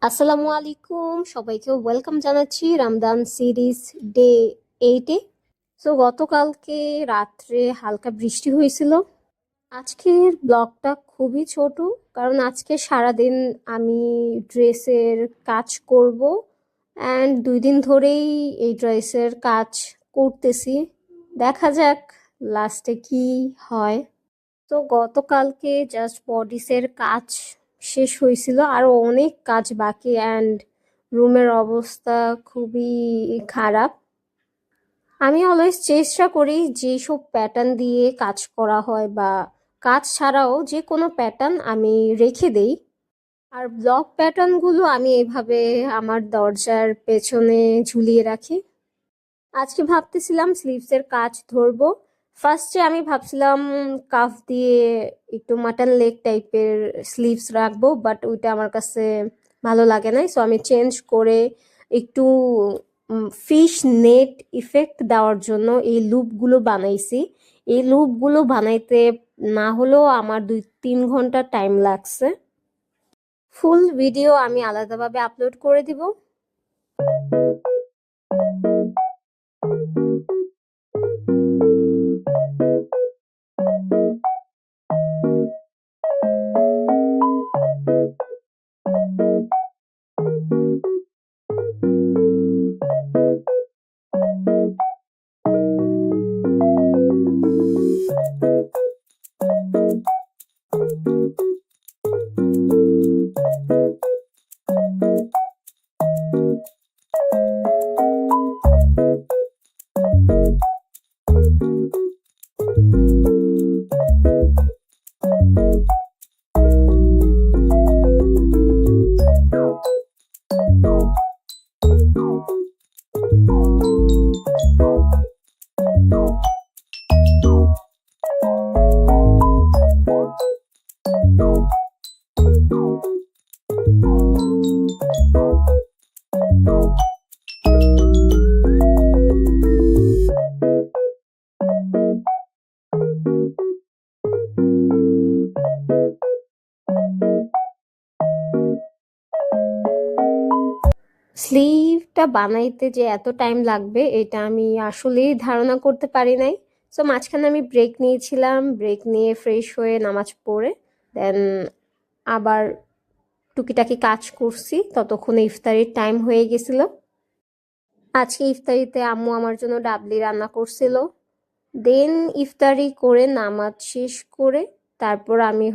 আসসালামু আলাইকুম, সবাইকে ওয়েলকাম জানাচ্ছি রমজান সিরিজ ডে 8-এ। সো গতকালকে রাত্রে হালকা বৃষ্টি হয়েছিল। আজকের ব্লগটা খুবই ছোট, কারণ আজকে সারাদিন আমি ড্রেসের কাজ করব অ্যান্ড 2 দিন ধরেই এই ড্রেসের কাজ করতেছি। দেখা যাক লাস্টে কি হয়। তো গতকালকে জাস্ট বডিসের কাজ শেষ হয়েছিল, আরো অনেক কাজ বাকি অ্যান্ড রুমের অবস্থা খুবই খারাপ। আমি অলওয়েজ চেষ্টা করি যেসব প্যাটার্ন দিয়ে কাজ করা হয় বা কাজ ছাড়াও যে কোনো প্যাটার্ন আমি রেখে দেই। আর ব্লক প্যাটার্নগুলো আমি এভাবে আমার দরজার পেছনে ঝুলিয়ে রাখি। আজকে ভাবতেছিলাম স্লিভসের কাজ ধরবো। ফার্স্টে আমি ভাবছিলাম কাফ দিয়ে একটু মাটন লেগ টাইপের স্লিভস রাখবো, বাট ওইটা আমার কাছে ভালো লাগে না। সো আমি চেঞ্জ করে একটু ফিশ নেট ইফেক্ট দেওয়ার জন্য এই লুপগুলো বানাইছি। এই লুপগুলো বানাইতে না হলেও আমার 2-3 ঘন্টা টাইম লাগছে। ফুল ভিডিও আমি আলাদাভাবে আপলোড করে দিব। স্লিভটা বানাইতে যে এত টাইম লাগবে এটা আমি আসলেই ধারণা করতে পারি নাই। সো মাঝখানে আমি ব্রেক নিয়েছিলাম, ব্রেক নিয়ে ফ্রেশ হয়ে নামাজ পড়ে দেন আবার টুকিটাকি কাজ করছি, ততক্ষণে ইফতারির টাইম হয়ে গেছিল। আজকে ইফতারিতে আম্মু আমার জন্য ডাবলি রান্না করছিল। দেন ইফতারি করে নামাজ শেষ করে তারপর আমি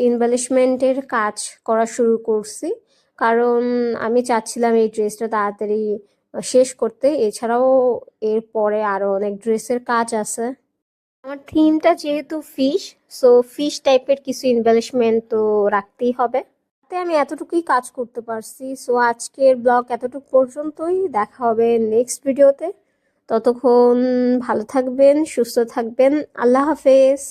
এনভেলিশমেন্টের কাজ করা শুরু করছি, কারণ আমি চাচ্ছিলাম এই ড্রেসটা তাড়াতাড়ি শেষ করতে। এছাড়াও এর পরে আরো অনেক ড্রেসের কাজ আছে। আমার থিমটা যেহেতু ফিশ, সো ফিশ টাইপের কিছু এনভেলিশমেন্ট তো রাখতেই হবে। তাতে আমি এতটুকুই কাজ করতে পারছি। সো আজকের ব্লগ এতটুকু পর্যন্তই, দেখা হবে নেক্সট ভিডিওতে। ততক্ষণ ভালো থাকবেন, সুস্থ থাকবেন। আল্লাহ হাফেজ।